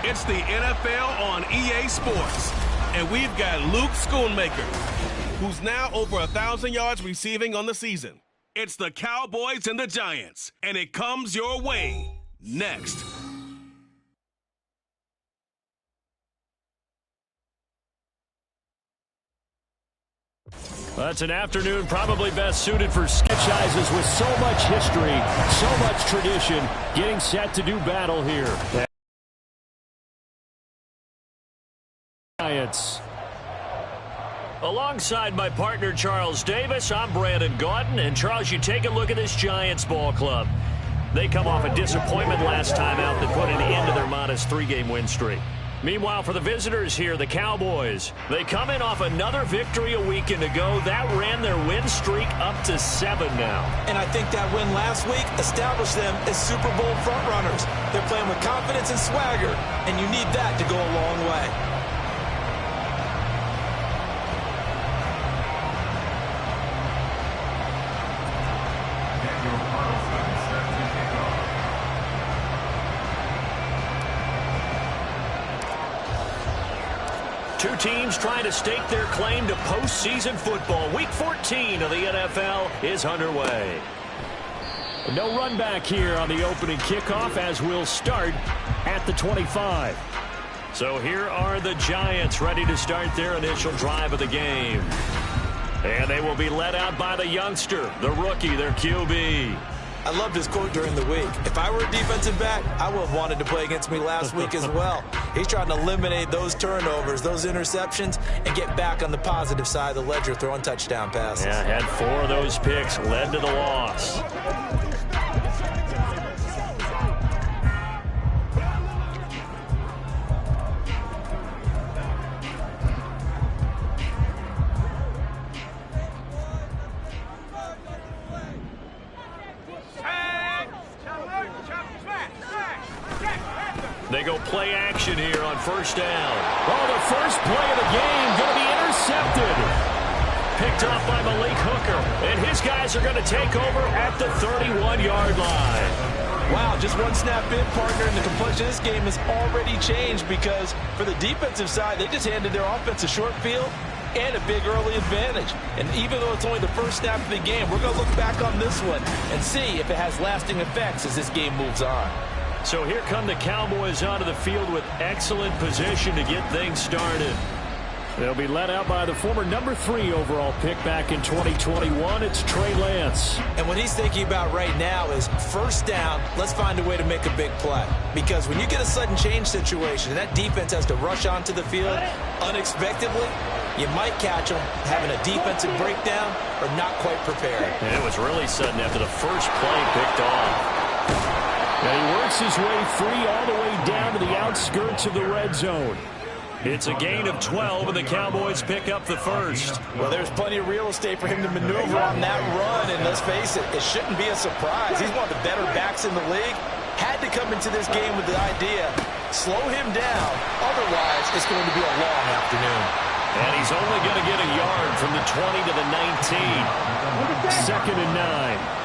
It's the NFL on EA Sports. And we've got Luke Schoonmaker, who's now over 1,000 yards receiving on the season. It's the Cowboys and the Giants, and it comes your way next. Well, it's an afternoon probably best suited for franchises with so much history, so much tradition, getting set to do battle here. Giants. Alongside my partner Charles Davis, I'm Brandon Gaudin. And Charles, you take a look at this Giants ball club. They come off a disappointment last time out that put an end to their modest 3-game win streak. Meanwhile, for the visitors here, the Cowboys, they come in off another victory a weekend ago. That ran their win streak up to 7 now. And I think that win last week established them as Super Bowl frontrunners. They're playing with confidence and swagger, and you need that to go a long way. Two teams trying to stake their claim to postseason football. Week 14 of the NFL is underway. No run back here on the opening kickoff as we'll start at the 25. So here are the Giants ready to start their initial drive of the game. And they will be led out by the youngster, the rookie, their QB. I loved his quote during the week. If I were a defensive back, I would have wanted to play against me last week as well. He's trying to eliminate those turnovers, those interceptions, and get back on the positive side of the ledger throwing touchdown passes. Yeah, had 4 of those picks, led to the loss. They go play action here on first down. Oh, the first play of the game going to be intercepted. Picked off by Malik Hooker. And his guys are going to take over at the 31-yard line. Wow, just one snap in, partner, and the complexion of this game has already changed because for the defensive side, they just handed their offense a short field and a big early advantage. And even though it's only the first snap of the game, we're going to look back on this one and see if it has lasting effects as this game moves on. So here come the Cowboys onto the field with excellent position to get things started. They'll be led out by the former number 3 overall pick back in 2021. It's Trey Lance. And what he's thinking about right now is first down, let's find a way to make a big play. Because when you get a sudden change situation and that defense has to rush onto the field unexpectedly, you might catch them having a defensive breakdown or not quite prepared. And it was really sudden after the first play picked off. And he works his way free all the way down to the outskirts of the red zone. It's a gain of 12, and the Cowboys pick up the first. Well, there's plenty of real estate for him to maneuver on that run, and let's face it, it shouldn't be a surprise. He's one of the better backs in the league. Had to come into this game with the idea, slow him down, otherwise it's going to be a long afternoon. And he's only going to get a yard from the 20 to the 19. Second and 9.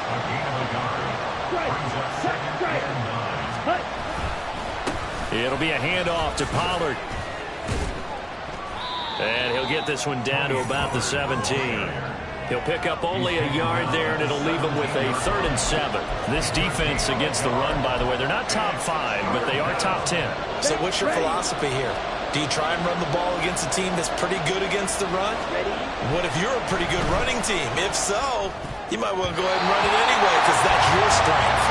It'll be a handoff to Pollard. And he'll get this one down to about the 17. He'll pick up only a yard there, and it'll leave him with a 3rd and 7. This defense against the run, by the way, they're not top 5, but they are top 10. So what's your philosophy here? Do you try and run the ball against a team that's pretty good against the run? What if you're a pretty good running team? If so, you might want to go ahead and run it anyway because that's your strength.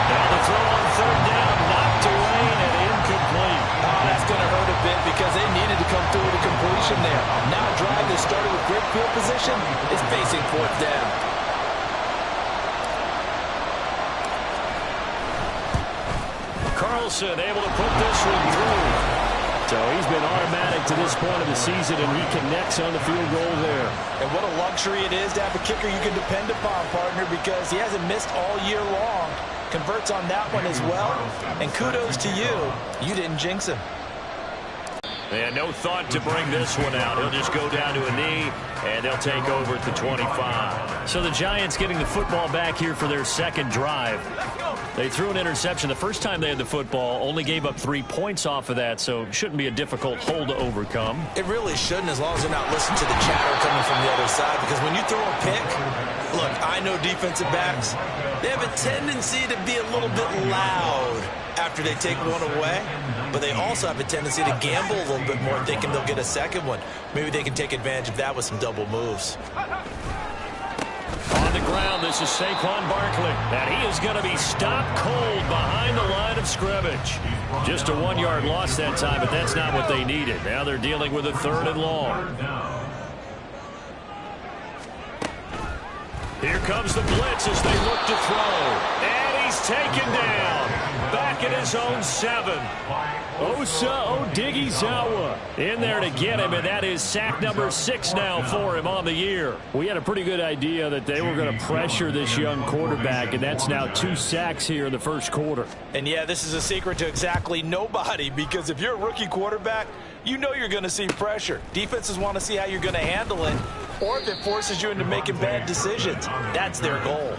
Now the throw on 3rd down, knocked away and incomplete. Oh, that's going to hurt a bit because they needed to come through with a completion there. Now a drive that started with great field position is facing 4th down. Carlson able to put this one through. So he's been automatic to this point of the season, and he connects on the field goal there. And what a luxury it is to have a kicker you can depend upon, partner, because he hasn't missed all year long. Converts on that one as well. And kudos to you. You didn't jinx him. And no thought to bring this one out. He'll just go down to a knee, and they'll take over at the 25. So the Giants getting the football back here for their second drive. They threw an interception the first time they had the football, only gave up 3 points off of that, so it shouldn't be a difficult hole to overcome. It really shouldn't, as long as they're not listening to the chatter coming from the other side, because when you throw a pick, look, I know defensive backs, they have a tendency to be a little bit loud after they take one away, but they also have a tendency to gamble a little bit more, thinking they'll get a second one. Maybe they can take advantage of that with some double moves. On the ground, this is Saquon Barkley, and he is going to be stopped cold behind the line of scrimmage. Just a 1-yard loss that time, but that's not what they needed. Now they're dealing with a 3rd and long. Here comes the blitz as they look to throw. And he's taken down. Back at his own 7. Osa Odighizuwa in there to get him, and that is sack number 6 now for him on the year. We had a pretty good idea that they were going to pressure this young quarterback, and that's now 2 sacks here in the first quarter. And yeah, this is a secret to exactly nobody, because if you're a rookie quarterback, you know you're going to see pressure. Defenses want to see how you're going to handle it, or if it forces you into making bad decisions. That's their goal.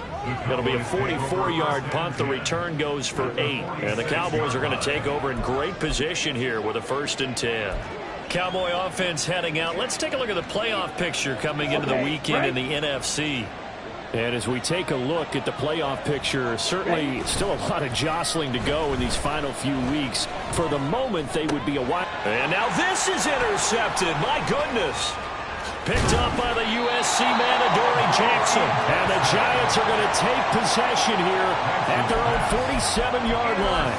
It'll be a 44-yard punt. The return goes for 8. And the Cowboys are going to take over in great position here with a 1st and 10. Cowboy offense heading out. Let's take a look at the playoff picture coming into the weekend in the NFC. And as we take a look at the playoff picture, certainly still a lot of jostling to go in these final few weeks. For the moment, they would be a while. And now this is intercepted. My goodness. Picked up by the USC man, Adoree Jackson. And the Giants are going to take possession here at their own 47-yard line.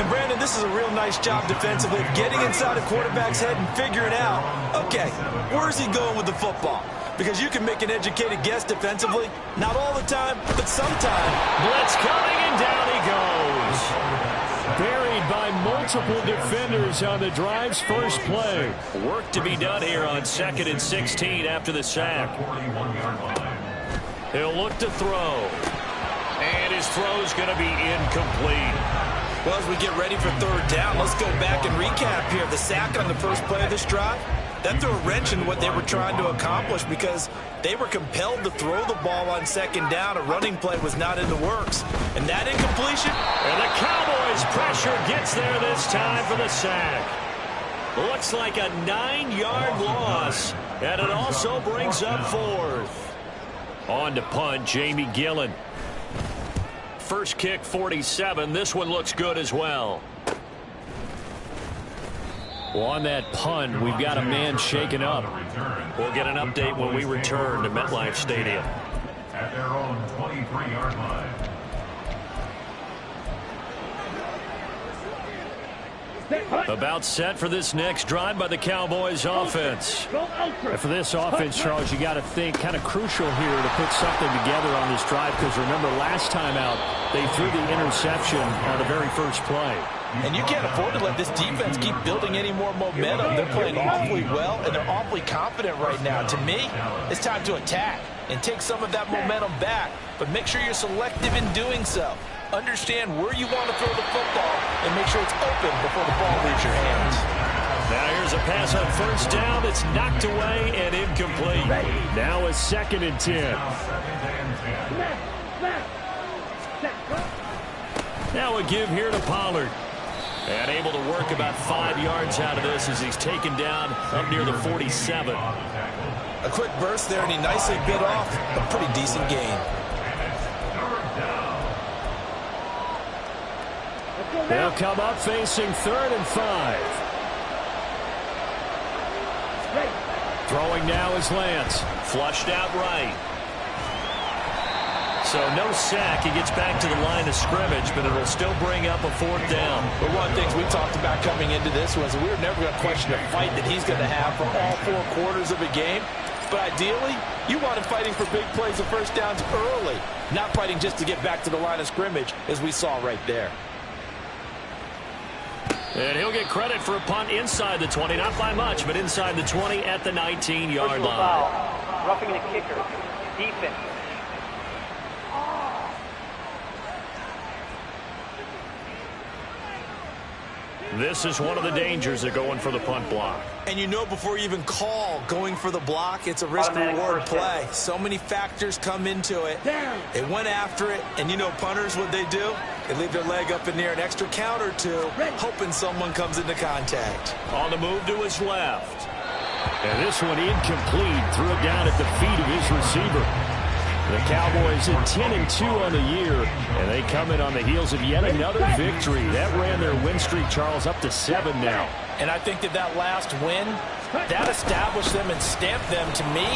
And, Brandon, this is a real nice job defensively of getting inside a quarterback's head and figuring out, okay, where's he going with the football? Because you can make an educated guess defensively. Not all the time, but sometimes. Blitz coming, and down he goes. Buried by multiple defenders on the drive's first play. Work to be done here on 2nd and 16 after the sack. He'll look to throw. And his throw's going to be incomplete. Well, as we get ready for 3rd down, let's go back and recap here. The sack on the first play of this drive, that threw a wrench in what they were trying to accomplish, because they were compelled to throw the ball on 2nd down. A running play was not in the works. And that incompletion. And the Cowboys' pressure gets there this time for the sack. Looks like a 9-yard loss. And it also brings up 4th. On to punt, Jamie Gillen. First kick, 47. This one looks good as well. Well, on that punt, we've got a man shaken up. We'll get an update when we return to MetLife Stadium. At their own 23-yard line. About set for this next drive by the Cowboys offense. And for this offense, Charles, you got to think kind of crucial here to put something together on this drive, because remember last time out they threw the interception on the very first play. And you can't afford to let this defense keep building any more momentum. They're playing awfully well, and they're awfully confident right now. To me, it's time to attack and take some of that momentum back, but make sure you're selective in doing so. Understand where you want to throw the football and make sure it's open before the ball leaves your hands. Now here's a pass on 1st down. It's knocked away and incomplete. Now a 2nd and 10. Now a give here to Pollard. And able to work about 5 yards out of this as he's taken down up near the 47. A quick burst there, and he nicely bit off a pretty decent gain. They'll come up facing 3rd and 5. Throwing now is Lance. Flushed out right. So no sack. He gets back to the line of scrimmage, but it'll still bring up a 4th down. But one of the things we talked about coming into this was we were never going to question the fight that he's going to have for all 4 quarters of a game. But ideally, you want him fighting for big plays and 1st downs early, not fighting just to get back to the line of scrimmage, as we saw right there. And he'll get credit for a punt inside the 20, not by much, but inside the 20 at the 19-yard line. Foul. Roughing the kicker. Defense. This is one of the dangers of going for the punt block. And you know before you even call going for the block, it's a risk-reward play. So many factors come into it. They went after it, and you know punters, what they do? They leave their leg up in the air, an extra count or two, hoping someone comes into contact. On the move to his left. And this one incomplete. Threw it down at the feet of his receiver. The Cowboys at 10-2 on the year, and they come in on the heels of yet another victory. That ran their win streak, Charles, up to 7 now. And I think that last win, that established them and stamped them, to me,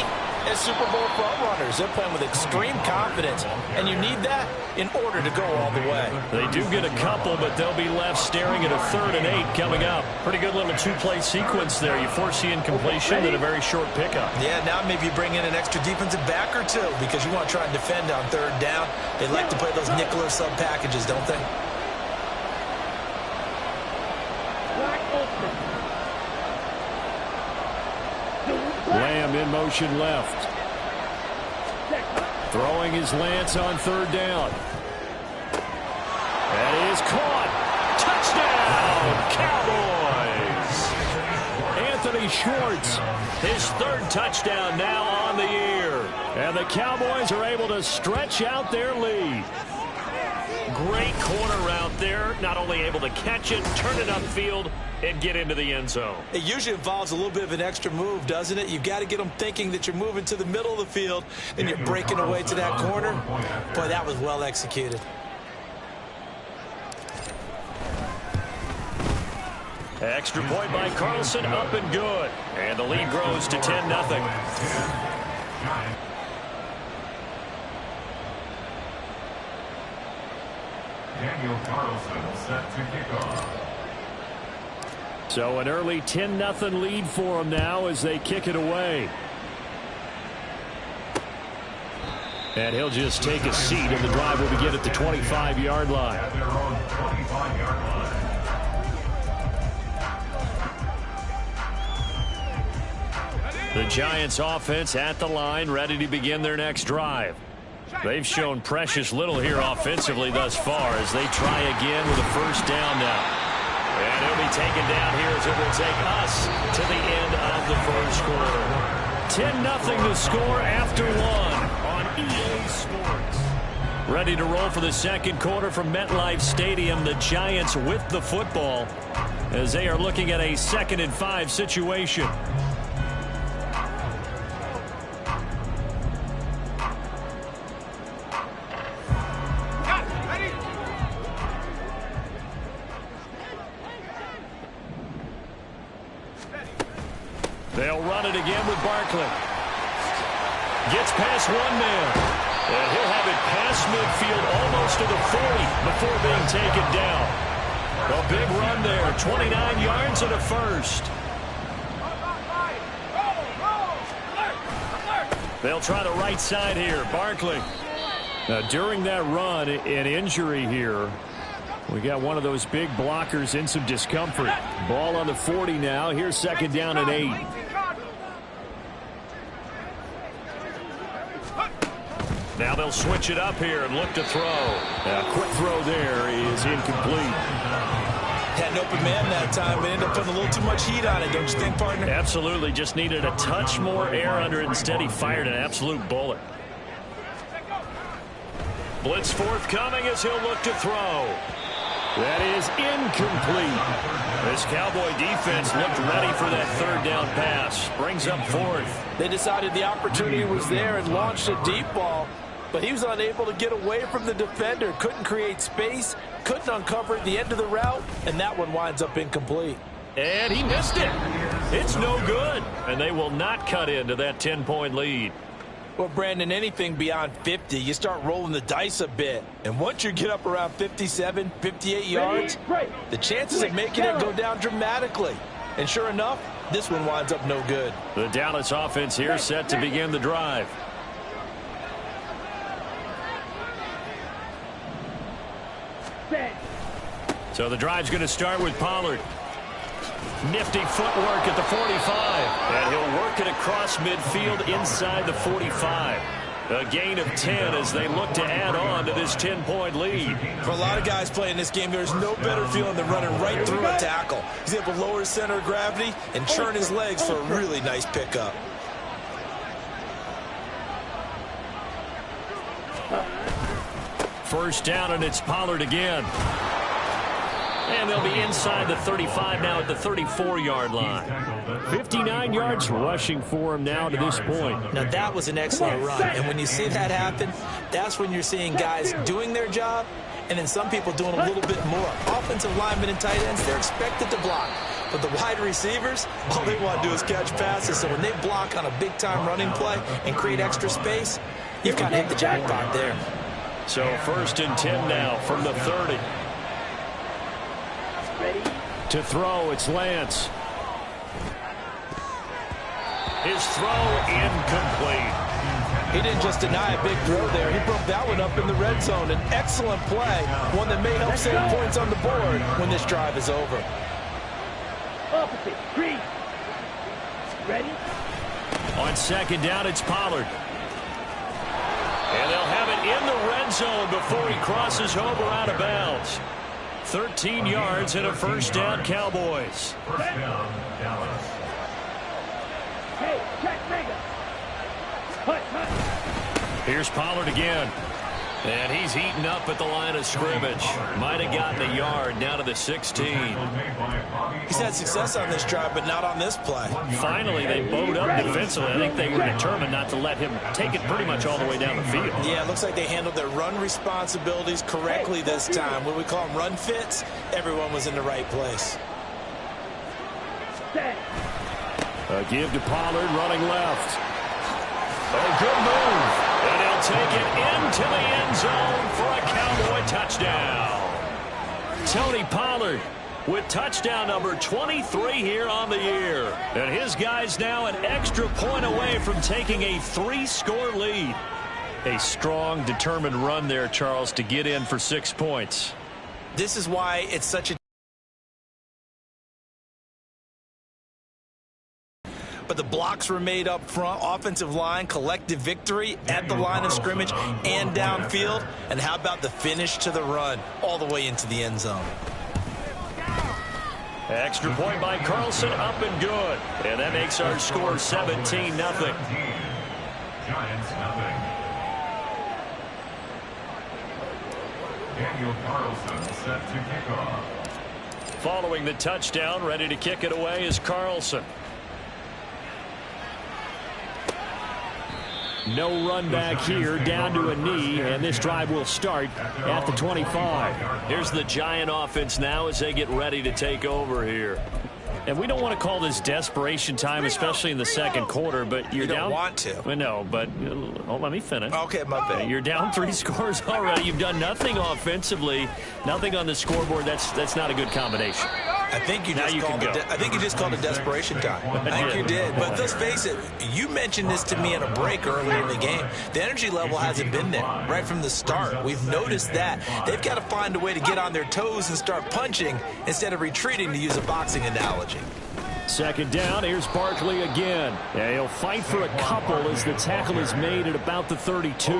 as Super Bowl frontrunners. They're playing with extreme confidence, and you need that in order to go all the way. They do get a couple, but they'll be left staring at a 3rd and 8 coming up. Pretty good little 2-play sequence there. You force the incompletion and a very short pickup. Yeah, now maybe you bring in an extra defensive back or two because you want to try and defend on 3rd down. They like to play those nickel or sub packages, don't they? Lamb in motion left. Throwing his lance on 3rd down. That is caught. Touchdown, Cowboys. Anthony Schwartz, his 3rd touchdown now on the year. And the Cowboys are able to stretch out their lead. Great corner out there. Not only able to catch it, turn it upfield, and get into the end zone. It usually involves a little bit of an extra move, doesn't it? You've got to get them thinking that you're moving to the middle of the field and you're breaking away to that corner. Boy, that was well executed. Extra point by Carlson, up and good. And the lead grows to 10-0. Daniel Carlson set to kick off. So an early 10-0 lead for them now as they kick it away. And he'll just take a seat, and the drive will begin at the 25-yard line. At their own 25-yard line. The Giants offense at the line, ready to begin their next drive. They've shown precious little here offensively thus far as they try again with a 1st down now. And he'll be taken down here as it will take us to the end of the 1st quarter. 10-0 to score after 1 on EA Sports. Ready to roll for the 2nd quarter from MetLife Stadium. The Giants with the football as they are looking at a 2nd and 5 situation. They'll run it again with Barkley. Gets past 1 man. And he'll have it past midfield almost to the 40 before being taken down. A big run there. 29 yards and a 1st. They'll try the right side here. Barkley. Now, during that run, an injury here. We got one of those big blockers in some discomfort. Ball on the 40 now. Here's 2nd down and 8. Now they'll switch it up here and look to throw. A quick throw there is incomplete. Had an open man that time, but ended up putting a little too much heat on it, don't you think, partner? Absolutely. Just needed a touch more air under it. Instead, he fired an absolute bullet. Blitz forthcoming as he'll look to throw. That is incomplete. This Cowboy defense looked ready for that 3rd down pass. Brings up 4th. They decided the opportunity was there and launched a deep ball, but he was unable to get away from the defender. Couldn't create space, couldn't uncover the end of the route, and that one winds up incomplete. And he missed it. It's no good. And they will not cut into that 10-point lead. Well, Brandon, anything beyond 50, you start rolling the dice a bit. And once you get up around 57, 58 yards, the chances of making it go down dramatically. And sure enough, this one winds up no good. The Dallas offense here set to begin the drive. So the drive's going to start with Pollard. Nifty footwork at the 45. And he'll work it across midfield inside the 45. A gain of 10 as they look to add on to this 10-point lead. For a lot of guys playing this game, there's no better feeling than running right through a tackle. He's able to lower his center of gravity and churn his legs for a really nice pickup. First down, and it's Pollard again. And they'll be inside the 35 now at the 34-yard line. 59 yards rushing for him now to this point. Now, that was an excellent run. And when you see that happen, that's when you're seeing guys doing their job and then some people doing a little bit more. Offensive linemen and tight ends, they're expected to block. But the wide receivers, all they want to do is catch passes. So when they block on a big-time running play and create extra space, you've kind of hit the jackpot there. So 1st and 10 now from the 30. Ready? To throw, it's Lance. His throw incomplete. He didn't just deny a big throw there. He broke that one up in the red zone. An excellent play, one that may help save points on the board when this drive is over. Opposite. Green. Ready? On 2nd down, it's Pollard. And they'll have it in the red zone before he crosses over out of bounds. 13 yards and a 1st down, Cowboys. 1st down, Dallas. Hey, check Vega. Hut. Here's Pollard again. And he's eaten up at the line of scrimmage. Might have gotten a yard down to the 16. He's had success on this drive, but not on this play. Finally, they bowed up defensively. I think they were determined not to let him take it pretty much all the way down the field. Yeah, it looks like they handled their run responsibilities correctly this time. When we call them run fits, everyone was in the right place. A give to Pollard, running left. Oh, good move. And he'll take it into the end zone for a Cowboy touchdown. Tony Pollard with touchdown number 23 here on the year. And his guys now an extra point away from taking a 3-score lead. A strong, determined run there, Charles, to get in for 6 points. This is why it's such a... But the blocks were made up front. Offensive line, collective victory at the line of scrimmage and downfield. And how about the finish to the run all the way into the end zone? Extra point by Carlson, up and good. And that makes our score 17-0. Giants, nothing. Daniel Carlson set to kick off. Following the touchdown, ready to kick it away is Carlson. No run back here, down to a knee, and this drive will start at the 25. Here's the Giant offense now as they get ready to take over here. And we don't want to call this desperation time, especially in the second quarter, but you're down. You don't want to. Well, no, but let me finish. Okay, my bad. You're down 3 scores already. You've done nothing offensively, nothing on the scoreboard. That's not a good combination. I think you just called it desperation time. I think you did. But let's face it, you mentioned this to me in a break earlier in the game. The energy level hasn't been there right from the start. We've noticed that. They've got to find a way to get on their toes and start punching instead of retreating, to use a boxing analogy. 2nd down, here's Barkley again. Yeah, he'll fight for a couple as the tackle is made at about the 32.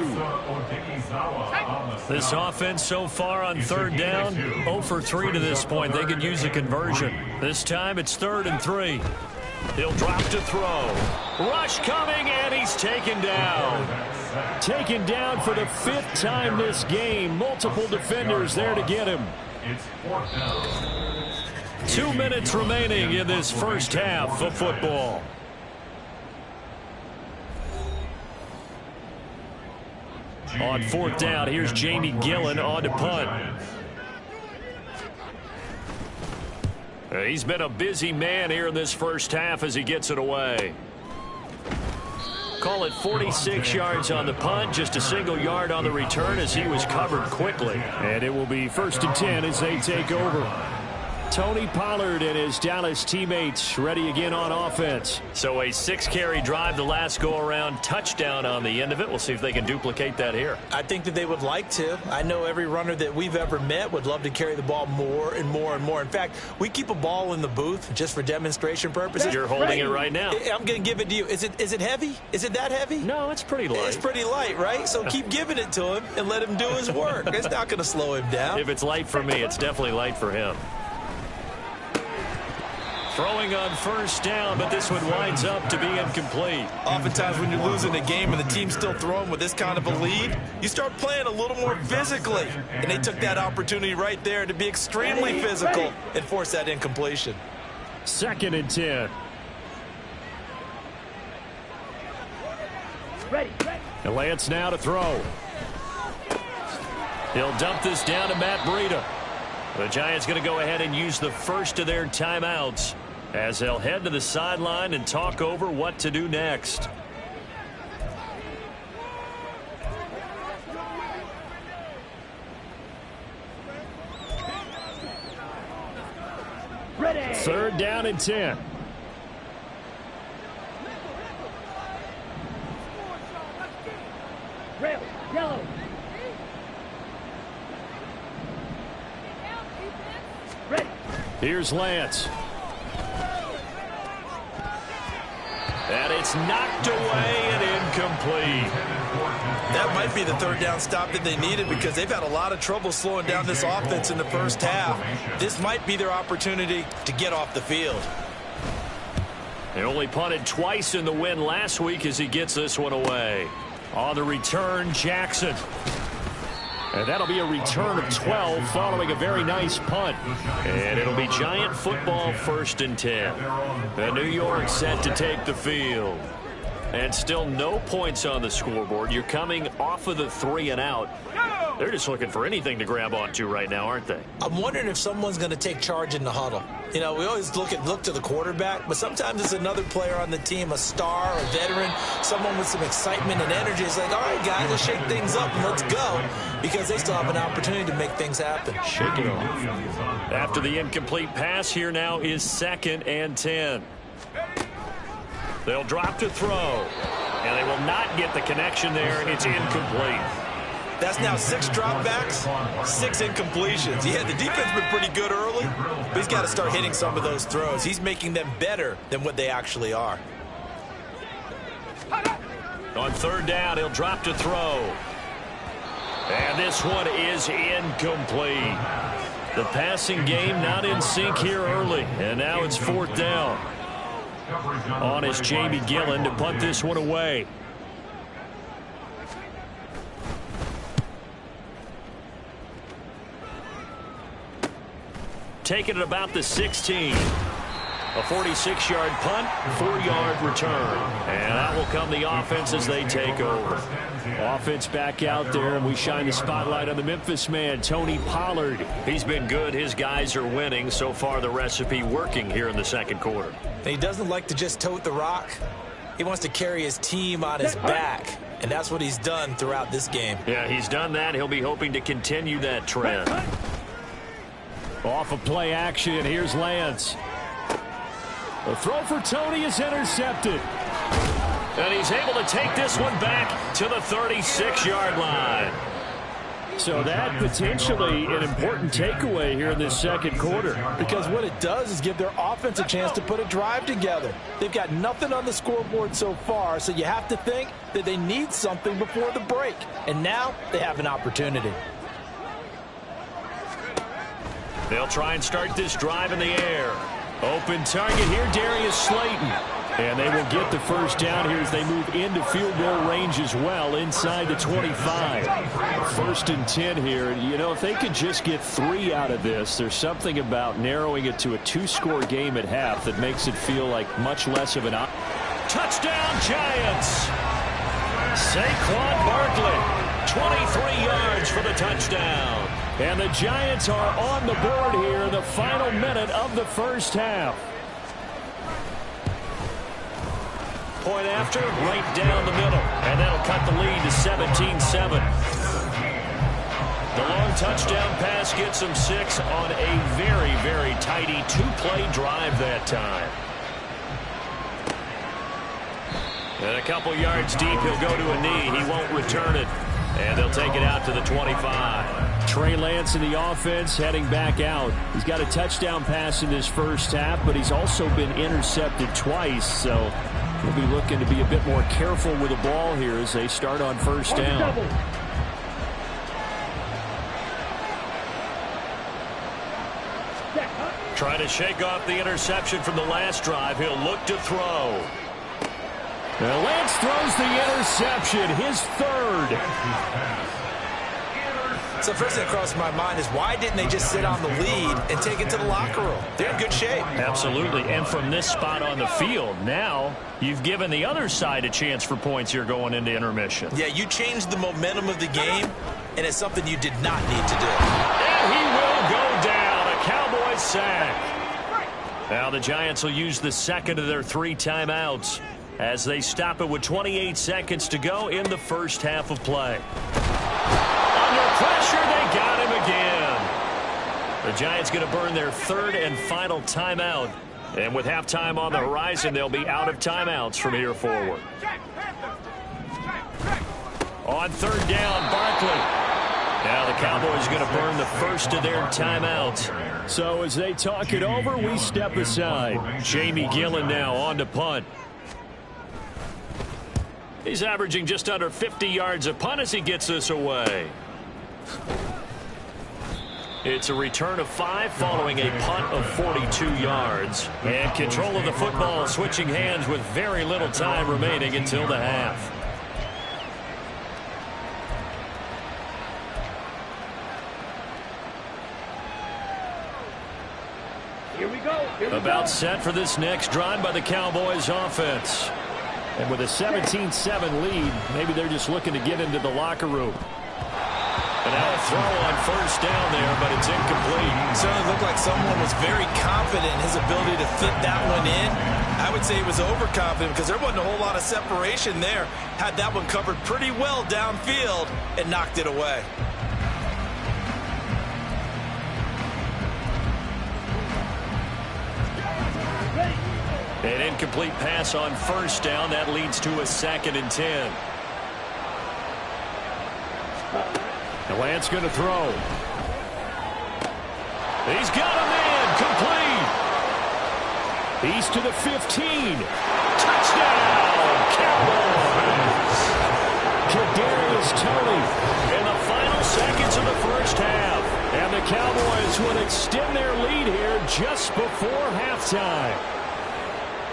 This offense so far on 3rd down, 0 for 3 to this point. They could use a conversion. This time it's 3rd and 3. He'll drop to throw. Rush coming, and he's taken down. Taken down for the 5th time this game. Multiple defenders there to get him. It's 4th down. 2 minutes remaining in this first half of football. On 4th down, here's Jamie Gillen on to punt. He's been a busy man here in this first half as he gets it away. Call it 46 yards on the punt, just a single yard on the return as he was covered quickly. And it will be 1st and 10 as they take over. Tony Pollard and his Dallas teammates ready again on offense. So a 6-carry drive the last go-around, touchdown on the end of it. We'll see if they can duplicate that here. I think that they would like to. I know every runner that we've ever met would love to carry the ball more and more and more. In fact, we keep a ball in the booth just for demonstration purposes. You're holding it right now. I'm going to give it to you. Is it heavy? Is it that heavy? No, it's pretty light. It's pretty light, right? So keep giving it to him and let him do his work. It's not going to slow him down. If it's light for me, it's definitely light for him. Throwing on first down, but this one winds up to be incomplete. Oftentimes when you're losing a game and the team's still throwing with this kind of a lead, you start playing a little more physically. And they took that opportunity right there to be extremely physical and force that incompletion. 2nd and 10. Ready. And Lance now to throw. He'll dump this down to Matt Breida. The Giants going to go ahead and use the first of their timeouts as they'll head to the sideline and talk over what to do next. Ready. 3rd down and 10. Red, yellow. Ready. Here's Lance. And it's knocked away and incomplete. That might be the 3rd down stop that they needed because they've had a lot of trouble slowing down this offense in the first half. This might be their opportunity to get off the field. They only punted twice in the win last week as he gets this one away. On the return, Jackson. And that'll be a return of 12 following a very nice punt. And it'll be Giant football 1st and 10. The New York set to take the field. And still no points on the scoreboard. You're coming off of the 3 and out. They're just looking for anything to grab onto right now, aren't they? I'm wondering if someone's going to take charge in the huddle. You know, we always look to the quarterback, but sometimes it's another player on the team, a star, a veteran, someone with some excitement and energy. It's like, all right, guys, let's shake things up and let's go, because they still have an opportunity to make things happen. Shake it off. After the incomplete pass, here now is 2nd and 10. They'll drop to throw, and they will not get the connection there. It's incomplete. That's now 6 dropbacks, 6 incompletions. Yeah, the defense been pretty good early, but he's got to start hitting some of those throws. He's making them better than what they actually are. On 3rd down, he'll drop to throw. And this one is incomplete. The passing game not in sync here early, and now it's 4th down. On is Jamie Gillen to punt this one away. Taking it about the 16. A 46-yard punt, 4-yard return. And that will come the offense as they take over. Offense back out there, and we shine the spotlight on the Memphis man, Tony Pollard. He's been good. His guys are winning. So far, the recipe working here in the 2nd quarter. And he doesn't like to just tote the rock. He wants to carry his team on his back. And that's what he's done throughout this game. Yeah, he's done that. He'll be hoping to continue that trend. Off of play action, here's Lance. The throw for Tony is intercepted. And he's able to take this one back to the 36-yard line. So that potentially an important takeaway here in this 2nd quarter. Because what it does is give their offense a chance to put a drive together. They've got nothing on the scoreboard so far, so you have to think that they need something before the break. And now they have an opportunity. They'll try and start this drive in the air. Open target here, Darius Slayton. And they will get the 1st down here as they move into field goal range as well, inside the 25. 1st and 10 here. You know, if they could just get 3 out of this, there's something about narrowing it to a 2-score game at half that makes it feel like much less of an option. Touchdown, Giants! Saquon Barkley, 23 yards for the touchdown. And the Giants are on the board here in the final minute of the 1st half. Point after, right down the middle. And that'll cut the lead to 17-7. The long touchdown pass gets them 6 on a very, very tidy 2-play drive that time. And a couple yards deep, he'll go to a knee. He won't return it. And they'll take it out to the 25. Trey Lance in the offense heading back out. He's got a touchdown pass in this 1st half, but he's also been intercepted twice. So he'll be looking to be a bit more careful with the ball here as they start on 1st down. Trying to shake off the interception from the last drive. He'll look to throw. Now Lance throws the interception, his third. So first thing that crossed my mind is why didn't they just sit on the lead and take it to the locker room? They're in good shape. Absolutely, and from this spot on the field, now you've given the other side a chance for points here going into intermission. Yeah, you changed the momentum of the game, and it's something you did not need to do. And he will go down, a Cowboys sack. Now the Giants will use the second of their 3 timeouts as they stop it with 28 seconds to go in the first half of play. Under pressure, they got him again. The Giants going to burn their 3rd and final timeout. And with halftime on the horizon, they'll be out of timeouts from here forward. On 3rd down, Barkley. Now the Cowboys are going to burn the first of their timeouts. So as they talk it over, we step aside. Jamie Gillen now on to punt. He's averaging just under 50 yards a punt as he gets this away. It's a return of 5 following a punt of 42 yards. And control of the football switching hands with very little time remaining until the half. Here we go. About set for this next drive by the Cowboys offense. And with a 17-7 lead, maybe they're just looking to get into the locker room. And now a throw on 1st down there, but it's incomplete. It certainly looked like someone was very confident in his ability to fit that one in. I would say he was overconfident because there wasn't a whole lot of separation there. Had that one covered pretty well downfield and knocked it away. An incomplete pass on 1st down. That leads to a 2nd and 10. And Lance going to throw. He's got a man. Complete. He's to the 15. Touchdown, Cowboys. Kadarius Toney in the final seconds of the first half. And the Cowboys will extend their lead here just before halftime.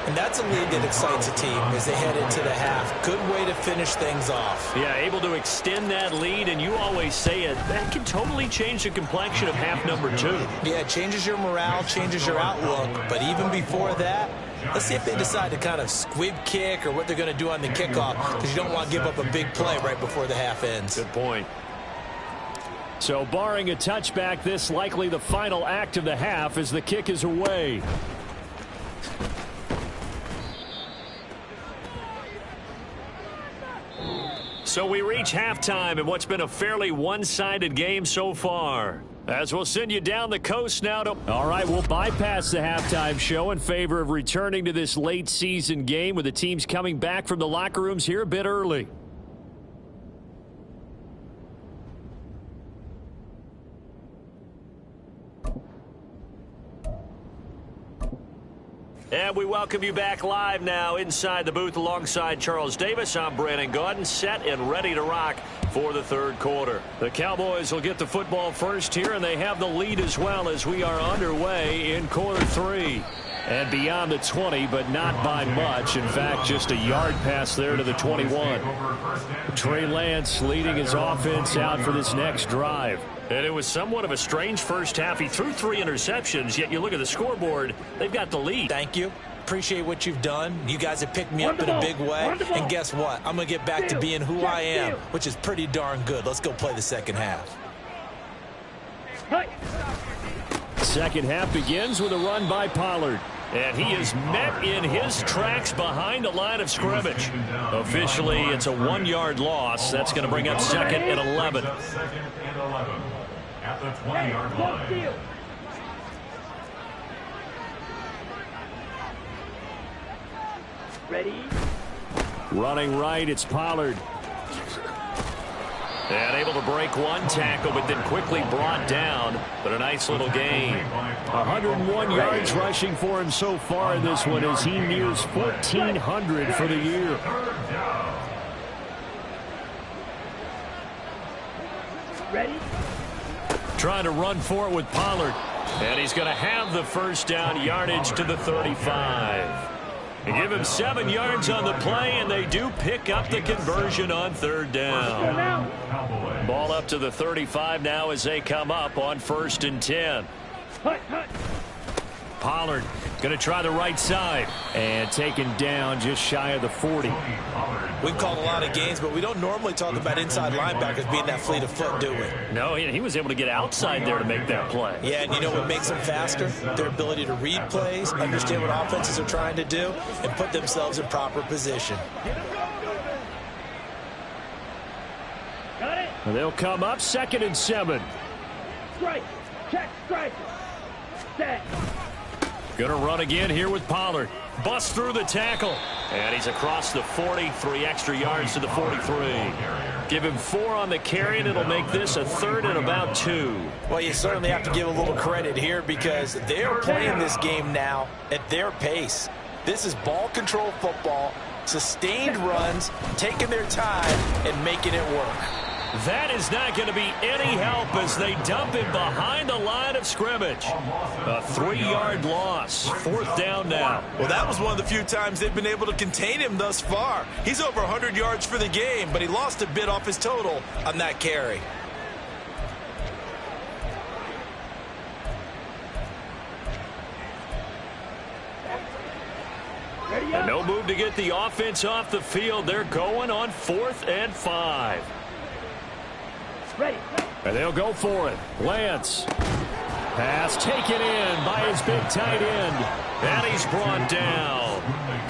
And that's a lead that excites a team as they head into the half. Good way to finish things off. Yeah, able to extend that lead, and you always say it, that can totally change the complexion of half number 2. Yeah, it changes your morale, changes your outlook. But even before that, let's see if they decide to kind of squib kick or what they're going to do on the kickoff, because you don't want to give up a big play right before the half ends. Good point. So barring a touchback, this likely the final act of the half as the kick is away. So we reach halftime in what's been a fairly one-sided game so far. As we'll send you down the coast now to... All right, we'll bypass the halftime show in favor of returning to this late-season game with the teams coming back from the locker rooms here a bit early. And we welcome you back live now inside the booth alongside Charles Davis. I'm Brandon Gaudin, set and ready to rock for the 3rd quarter. The Cowboys will get the football first here, and they have the lead as well as we are underway in quarter 3. And beyond the 20, but not by much. In fact, just a yard pass there to the 21. Trey Lance leading his offense out for this next drive. And it was somewhat of a strange first half. He threw 3 interceptions, yet you look at the scoreboard, they've got the lead. Thank you. Appreciate what you've done. You guys have picked me up in a big way. And guess what? I'm going to get back to being who I am, which is pretty darn good. Let's go play the second half. Second half begins with a run by Pollard. And he is met in his tracks behind the line of scrimmage. Officially, it's a 1-yard loss. That's going to bring up 2nd and 11. At the 20-yard line. Ready? Running right, it's Pollard. And able to break one tackle, but then quickly brought down. But a nice little gain. 101 yards rushing for him so far in this one as he nears 1,400 for the year. Ready? Trying to run for it with Pollard. And he's going to have the first down, yardage to the 35. They give him 7 yards on the play, and they do pick up the conversion on third down. Ball up to the 35 now as they come up on 1st and 10. Pollard going to try the right side and taken down just shy of the 40. We've called a lot of games, but we don't normally talk about inside linebackers being that fleet of foot, do we? No, he was able to get outside there to make that play. Yeah, and you know what makes them faster? Their ability to read plays, understand what offenses are trying to do, and put themselves in proper position. Got it. They'll come up 2nd and 7. Strike. Check. Strike. Set. Going to run again here with Pollard. Bust through the tackle. And he's across the 40, 3 extra yards to the 43. Give him 4 on the carry, and it'll make this a 3rd and about 2. Well, you certainly have to give a little credit here because they're playing this game now at their pace. This is ball control football, sustained runs, taking their time, and making it work. That is not going to be any help as they dump him behind the line of scrimmage. A 3-yard loss. 4th down now. Well, that was one of the few times they've been able to contain him thus far. He's over 100 yards for the game, but he lost a bit off his total on that carry. And no move to get the offense off the field. They're going on 4th and 5. Ready. And they'll go for it. Lance. Pass taken in by his big tight end. And he's brought down.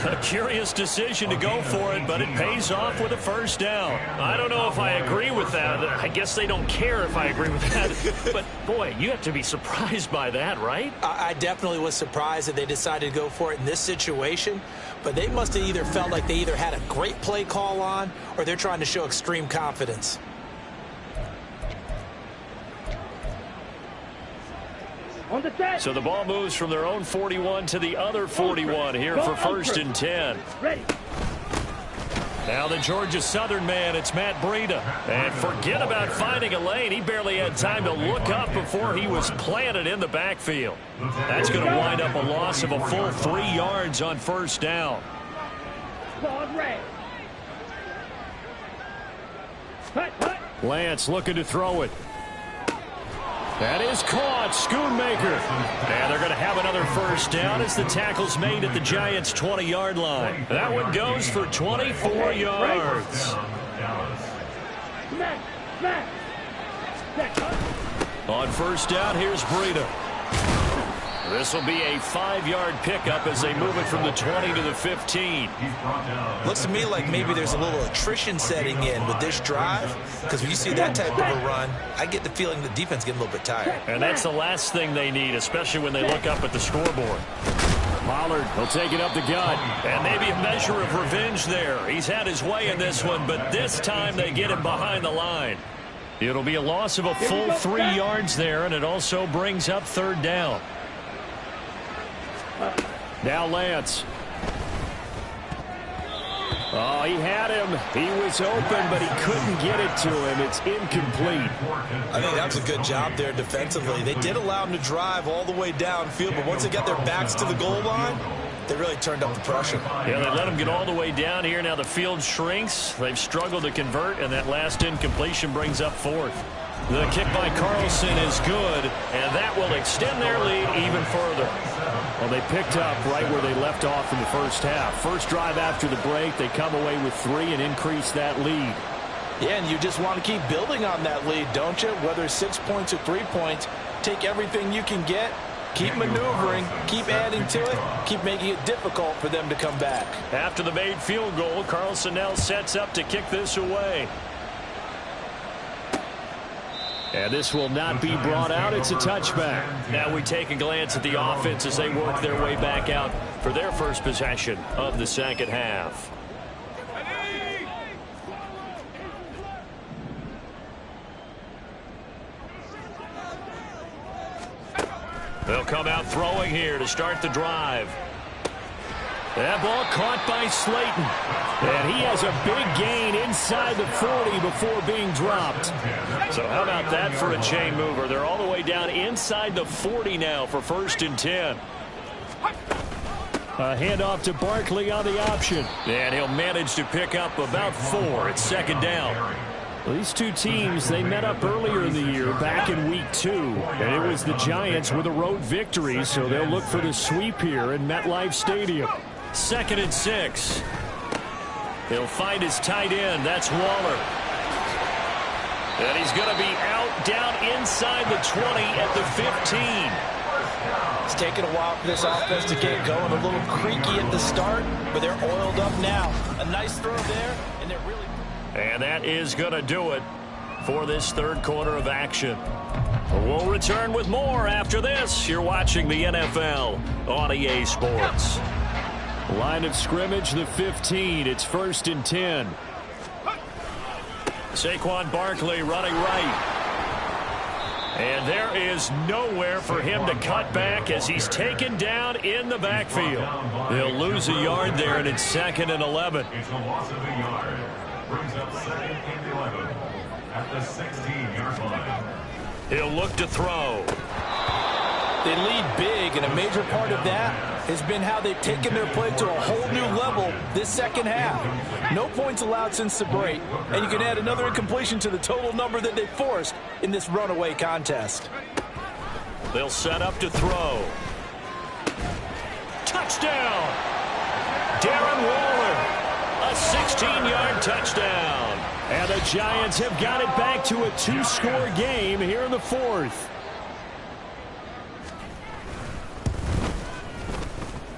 A curious decision to go for it, but it pays off with a 1st down. I don't know if I agree with that. I guess they don't care if I agree with that. But, boy, you have to be surprised by that, right? I definitely was surprised that they decided to go for it in this situation, but they must have either felt like they either had a great play call on or they're trying to show extreme confidence. So the ball moves from their own 41 to the other 41 here for 1st and 10. Ready. Now the Georgia Southern man, it's Matt Breida. And forget about finding a lane. He barely had time to look up before he was planted in the backfield. That's going to wind up a loss of a full 3 yards on 1st down. Pause red. Hut. Lance looking to throw it. That is caught. Schoonmaker. And they're going to have another 1st down as the tackle's made at the Giants' 20-yard line. That one goes for 24 yards. Smack. On 1st down, here's Breida. This will be a 5-yard pickup as they move it from the 20 to the 15. Looks to me like maybe there's a little attrition setting in with this drive, because when you see that type of a run, I get the feeling the defense getting a little bit tired. And that's the last thing they need, especially when they look up at the scoreboard. Pollard will take it up the gut, and maybe a measure of revenge there. He's had his way in this one, but this time they get him behind the line. It'll be a loss of a full 3 yards there, and it also brings up 3rd down. Now Lance. Oh, he had him. He was open, but he couldn't get it to him. It's incomplete. I think that was a good job there defensively. They did allow him to drive all the way downfield, but once they got their backs to the goal line, they really turned up the pressure. Yeah, they let him get all the way down here. Now the field shrinks. They've struggled to convert, and that last incompletion brings up 4th. The kick by Carlson is good, and that will extend their lead even further. Well, they picked up right where they left off in the 1st half. First drive after the break, they come away with 3 and increase that lead. Yeah, and you just want to keep building on that lead, don't you? Whether it's 6 points or 3 points, take everything you can get, keep maneuvering, keep adding to it, keep making it difficult for them to come back. After the made field goal, Carlson now sets up to kick this away. And this will not be brought out. It's a touchback. Now we take a glance at the offense as they work their way back out for their first possession of the 2nd half. They'll come out throwing here to start the drive. That ball caught by Slayton. And he has a big gain inside the 40 before being dropped. So how about that for a chain mover? They're all the way down inside the 40 now for 1st and 10. A handoff to Barkley on the option. And he'll manage to pick up about 4. It's 2nd down. Well, these two teams, they met up earlier in the year, back in Week 2. And it was the Giants with a road victory, so they'll look for the sweep here in MetLife Stadium. 2nd and 6. He'll find his tight end. That's Waller. And he's going to be out down inside the 20 at the 15. It's taken a while for this offense to get going. A little creaky at the start, but they're oiled up now. A nice throw there, and they're really... And that is going to do it for this 3rd quarter of action. We'll return with more after this. You're watching the NFL on EA Sports. Line of scrimmage, the 15. It's 1st and 10. Saquon Barkley running right. And there is nowhere for him to cut back as he's taken down in the backfield. They'll lose a yard there, and it's 2nd and 11. It's a loss of a yard. Brings up 2nd and 11 at the 16-yard line. He'll look to throw. They lead big, and a major part of that has been how they've taken their play to a whole new level this 2nd half. No points allowed since the break, and you can add another incompletion to the total number that they forced in this runaway contest. They'll set up to throw. Touchdown! Darren Waller. A 16-yard touchdown. And the Giants have got it back to a 2-score game here in the 4th.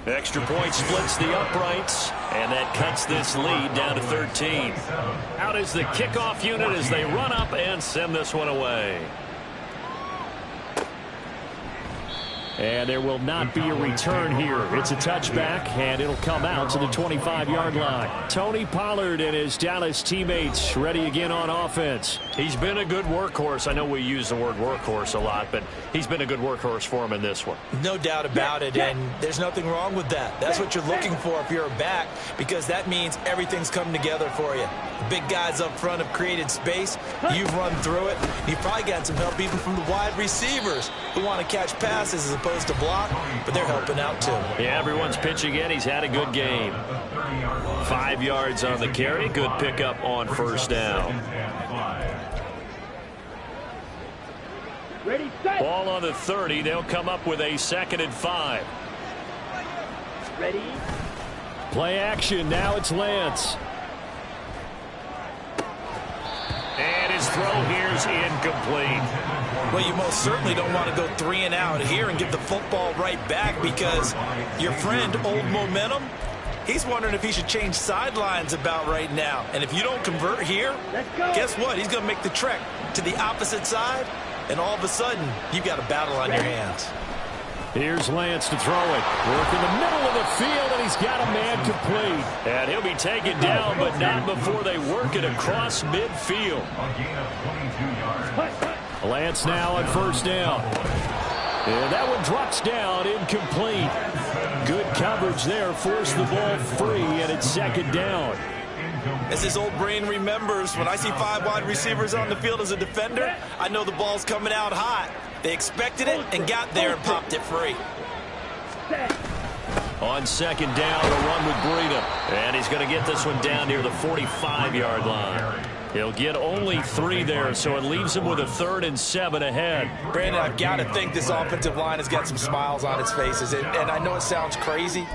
Extra point splits the uprights, and that cuts this lead down to 13. Out is the kickoff unit as they run up and send this one away. And there will not be a return here. It's a touchback, and it'll come out to the 25-yard line. Tony Pollard and his Dallas teammates ready again on offense. He's been a good workhorse. I know we use the word workhorse a lot, but he's been a good workhorse for him in this one. No doubt about it, and there's nothing wrong with that. That's what you're looking for if you're a back, because that means everything's come together for you. The big guys up front have created space. You've run through it. You've probably got some help even from the wide receivers who want to catch passes as opposed to block, but they're helping out too. Yeah, everyone's pitching in. He's had a good game. 5 yards on the carry. Good pickup on 1st down. Ready, set. Ball on the 30. They'll come up with a 2nd and 5. Ready. Play action. Now it's Lance. And his throw here's incomplete. Well, you most certainly don't want to go 3 and out here and give the football right back, because your friend, Old Momentum, he's wondering if he should change sidelines about right now. And if you don't convert here, guess what? He's going to make the trek to the opposite side, and all of a sudden, you've got a battle on your hands. Here's Lance to throw it. Work in the middle of the field, and he's got a man complete. And he'll be taken down, but not before they work it across midfield. Lance now on 1st down. And that one drops down, incomplete. Good coverage there, forced the ball free, and it's 2nd down. As his old brain remembers, when I see 5 wide receivers on the field as a defender, I know the ball's coming out hot. They expected it and got there and popped it free. On 2nd down, a run with Breida. And he's going to get this one down near the 45-yard line. He'll get only 3 there, so it leaves him with a 3rd and 7 ahead. Brandon, I've got to think this offensive line has got some smiles on its faces. And I know it sounds crazy,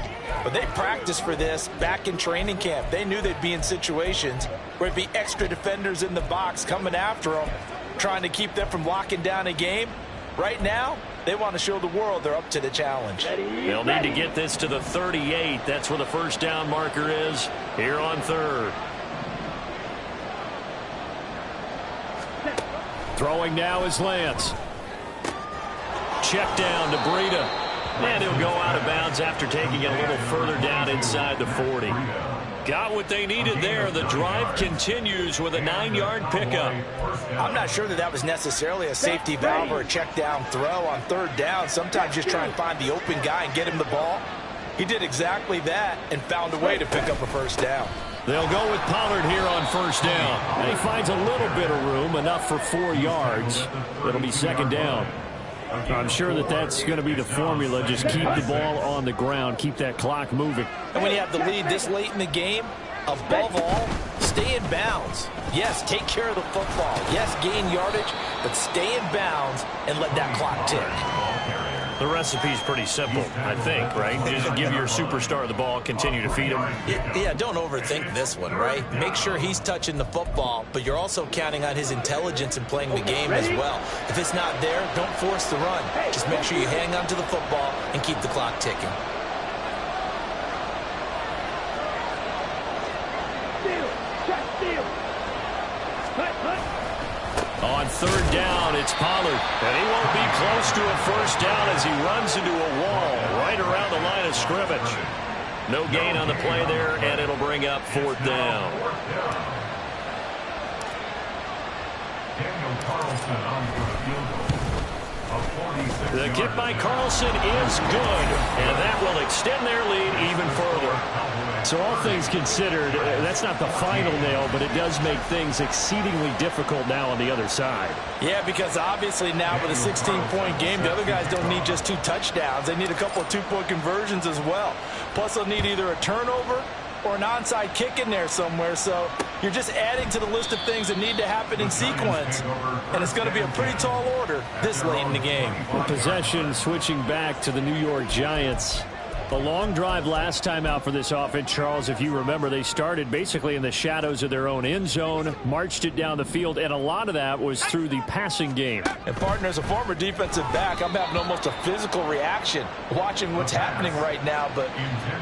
but they practiced for this back in training camp. They knew they'd be in situations where it'd be extra defenders in the box coming after them, trying to keep them from locking down a game. Right now, they want to show the world they're up to the challenge. They'll need to get this to the 38. That's where the 1st down marker is here on 3rd. Throwing now is Lance. Check down to Breida. And he'll go out of bounds after taking it a little further down inside the 40. Got what they needed there. The drive continues with a 9-yard pickup. I'm not sure that was necessarily a safety valve or a check down throw on 3rd down. Sometimes just try and find the open guy and get him the ball. He did exactly that and found a way to pick up a first down. They'll go with Pollard here on first down. And he finds a little bit of room, enough for 4 yards. It'll be second down. I'm sure that's going to be the formula. Just keep the ball on the ground. Keep that clock moving. And when you have the lead this late in the game, above all, stay in bounds. Yes, take care of the football. Yes, gain yardage, but stay in bounds and let that clock tick. The recipe's pretty simple, I think, right? Just give your superstar the ball, continue to feed him. Yeah, don't overthink this one, right? Make sure he's touching the football, but you're also counting on his intelligence in playing the game as well. If it's not there, don't force the run. Just make sure you hang on to the football and keep the clock ticking. On third down, it's Pollard. And he won't be close to a first down as he runs into a wall right around the line of scrimmage. No gain on the play there, and it'll bring up fourth down. The kick by Carlson is good, and that will extend their lead even further. So all things considered, that's not the final nail, but it does make things exceedingly difficult now on the other side. Yeah, because obviously now with a 16-point game, the other guys don't need just 2 touchdowns. They need a couple of 2-point conversions as well. Plus, they'll need either a turnover or an onside kick in there somewhere. So you're just adding to the list of things that need to happen in sequence. And it's going to be a pretty tall order this late in the game. Possession switching back to the New York Giants. The long drive last time out for this offense, Charles, if you remember, they started basically in the shadows of their own end zone, marched it down the field, and a lot of that was through the passing game. And, partner, as a former defensive back, I'm having almost a physical reaction watching what's happening right now. But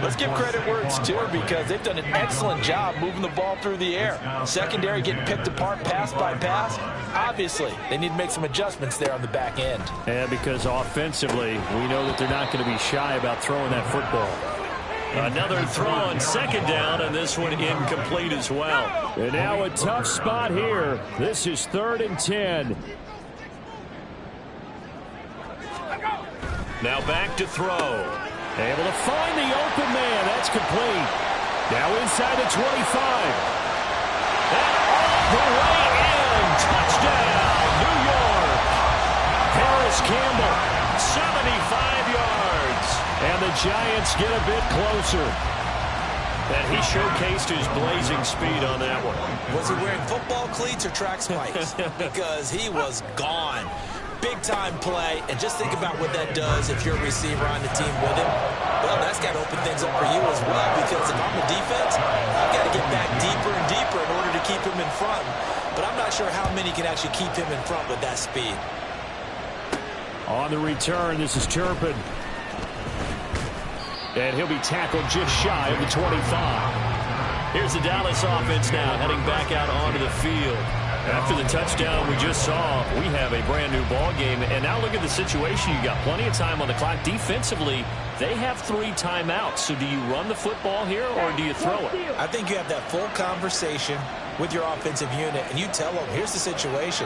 let's give credit where it's due because they've done an excellent job moving the ball through the air. Secondary getting picked apart pass by pass. Obviously, they need to make some adjustments there on the back end. And because offensively, we know that they're not going to be shy about throwing that football. Another throw on second down, and this one incomplete as well. And now a tough spot here. This is 3rd and 10. Now back to throw. Able to find the open man. That's complete. Now inside the 25. And all the way in. Touchdown, New York. Harris Campbell, 75 yards. And the Giants get a bit closer. And he showcased his blazing speed on that one. Was he wearing football cleats or track spikes? Because he was gone. Big-time play. And just think about what that does if you're a receiver on the team with him. Well, that's got to open things up for you as well. Because if I'm the defense, I've got to get back deeper and deeper in order to keep him in front. But I'm not sure how many can actually keep him in front with that speed. On the return, this is Turpin. And he'll be tackled just shy of the 25. Here's the Dallas offense now heading back out onto the field. After the touchdown we just saw, we have a brand new ball game. And now look at the situation. You got plenty of time on the clock. Defensively, they have 3 timeouts. So do you run the football here or do you throw it? I think you have that full conversation with your offensive unit, and you tell them, here's the situation.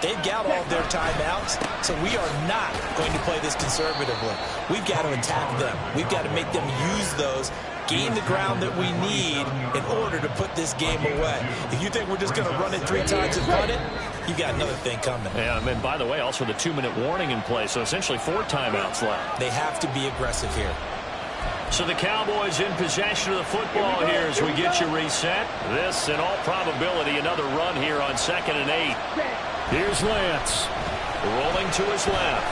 They've got all their timeouts, so we are not going to play this conservatively. We've got to attack them. We've got to make them use those, gain the ground that we need in order to put this game away. If you think we're just going to run it 3 times and punt it, you've got another thing coming. Yeah, and by the way, also the 2-minute warning in play, so essentially 4 timeouts left. They have to be aggressive here. So the Cowboys in possession of the football here as we get you reset. This, in all probability, another run here on 2nd and 8. Here's Lance, rolling to his left.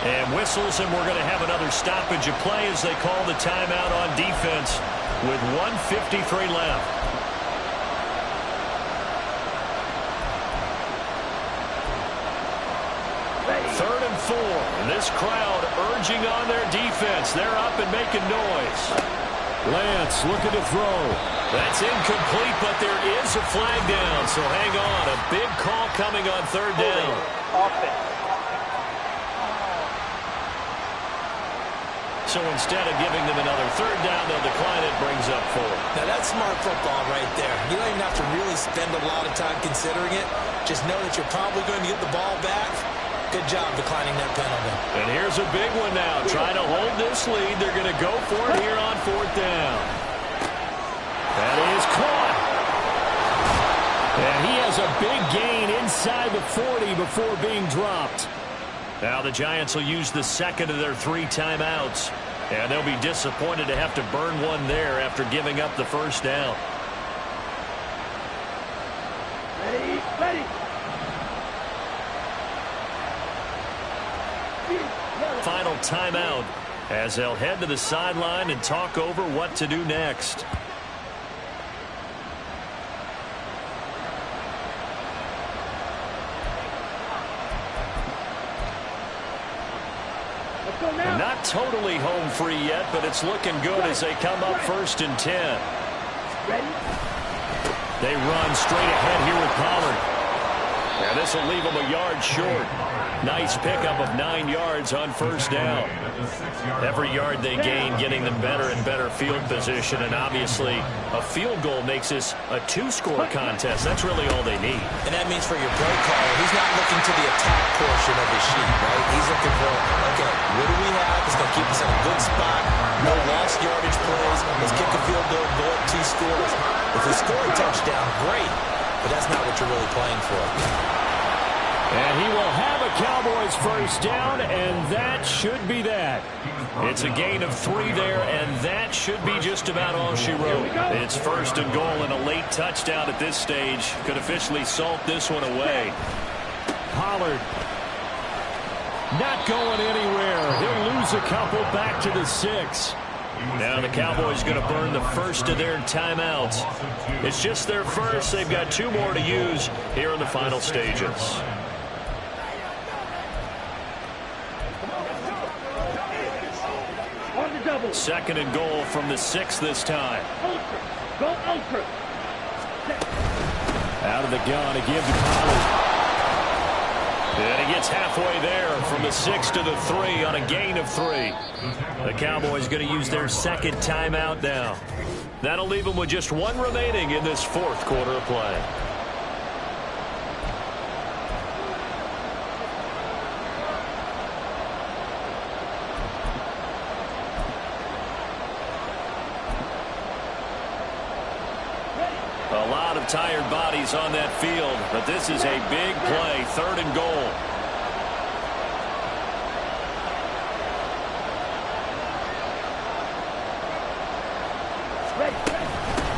And whistles, and we're going to have another stoppage of play as they call the timeout on defense with 1:53 left. Third and 4. This crowd urging on their defense. They're up and making noise. Lance looking to throw. That's incomplete, but there is a flag down, so hang on. A big call coming on 3rd down. So instead of giving them another 3rd down, they'll decline it, brings up 4. Now that's smart football right there. You don't even have to really spend a lot of time considering it. Just know that you're probably going to get the ball back. Good job declining that penalty. And here's a big one now. Trying to hold this lead. They're going to go for it here on 4th down. That is caught. And he has a big gain inside the 40 before being dropped. Now the Giants will use the second of their 3 timeouts. And they'll be disappointed to have to burn one there after giving up the first down. Ready. Final timeout as they'll head to the sideline and talk over what to do next. And not totally home free yet, but it's looking good as they come up 1st and 10. Ready? They run straight ahead here with Pollard. And this will leave them a yard short. Nice pickup of 9 yards on 1st down. Every yard they gain getting them better and better field position, and obviously a field goal makes this a 2-score contest. That's really all they need. And that means for your play caller, he's not looking to the attack portion of his sheet, right? He's looking for, okay, what do we have? It's going to keep us in a good spot. No lost yardage plays. Let's kick a field goal, go up 2 scores. If we score a touchdown, great, but that's not what you're really playing for. And he will have a Cowboys first down, and that should be that. It's a gain of 3 there, and that should be just about all she wrote. It's 1st and goal, and a late touchdown at this stage could officially salt this one away. Pollard not going anywhere. He'll lose a couple back to the 6. Now the Cowboys going to burn the first of their timeouts. It's just their first. They've got 2 more to use here in the final stages. Second and goal from the 6 this time. Go ultra. Out of the gun again to Pollard. And he gets halfway there from the 6 to the 3 on a gain of 3. The Cowboys going to use their second timeout now. That'll leave them with just 1 remaining in this 4th quarter of play. A lot of tired bodies on that field, but this is a big play, 3rd and goal.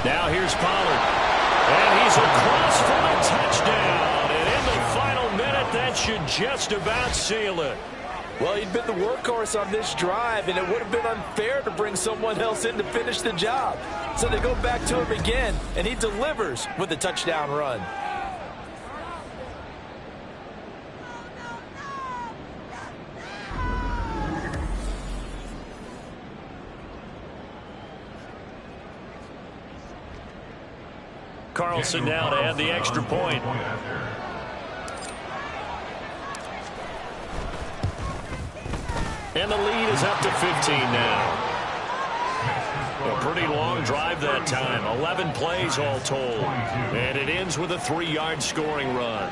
Now here's Pollard, and he's across for a touchdown, and in the final minute, that should just about seal it. Well, he'd been the workhorse on this drive, and it would have been unfair to bring someone else in to finish the job. So they go back to him again, and he delivers with a touchdown run. Carlson now to add the extra point. And the lead is up to 15 now. A pretty long drive that time. 11 plays all told. And it ends with a 3-yard scoring run.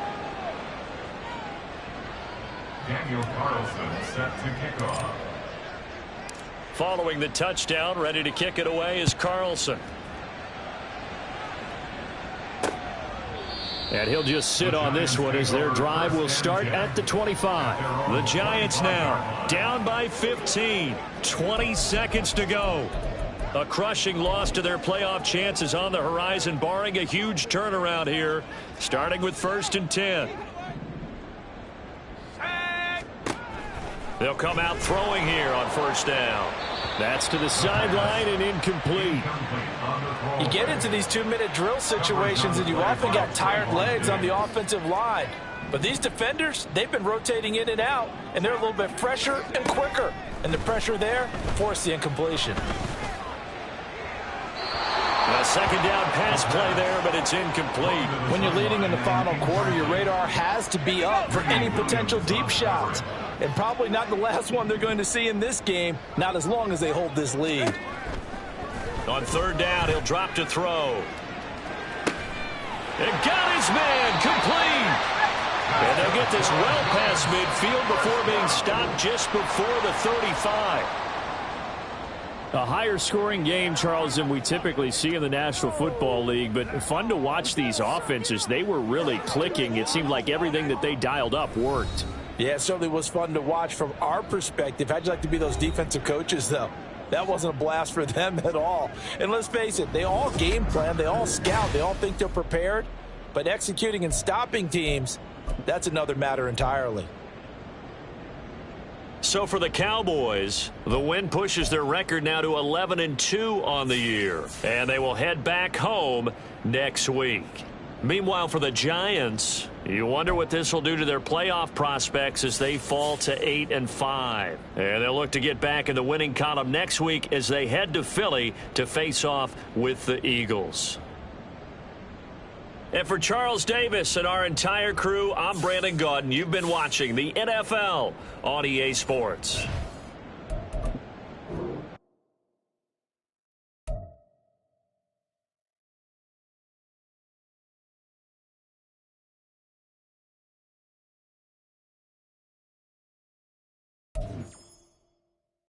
Daniel Carlson set to kick off. Following the touchdown, ready to kick it away is Carlson. And he'll just sit on this one as their drive will start at the 25. The Giants now down by 15. 20 seconds to go. A crushing loss to their playoff chances on the horizon, barring a huge turnaround here, starting with 1st and 10. They'll come out throwing here on 1st down. That's to the sideline and incomplete. You get into these 2-minute drill situations, and you often got tired legs on the offensive line. But these defenders, they've been rotating in and out, and they're a little bit fresher and quicker. And the pressure there forced the incompletion. A 2nd down pass play there, but it's incomplete. When you're leading in the final quarter, your radar has to be up for any potential deep shots. And probably not the last one they're going to see in this game, not as long as they hold this lead. On 3rd down, he'll drop to throw. And got his man complete. And they'll get this well past midfield before being stopped just before the 35. A higher scoring game, Charles, than we typically see in the National Football League, but fun to watch these offenses. They were really clicking. It seemed like everything that they dialed up worked. Yeah, it certainly was fun to watch from our perspective. How'd you like to be those defensive coaches, though? That wasn't a blast for them at all. And let's face it, they all game plan, they all scout, they all think they're prepared, but executing and stopping teams, that's another matter entirely. So for the Cowboys, the win pushes their record now to 11-2 on the year, and they will head back home next week. Meanwhile, for the Giants, you wonder what this will do to their playoff prospects as they fall to 8-5. And they'll look to get back in the winning column next week as they head to Philly to face off with the Eagles. And for Charles Davis and our entire crew, I'm Brandon Gaudin. You've been watching the NFL on EA Sports.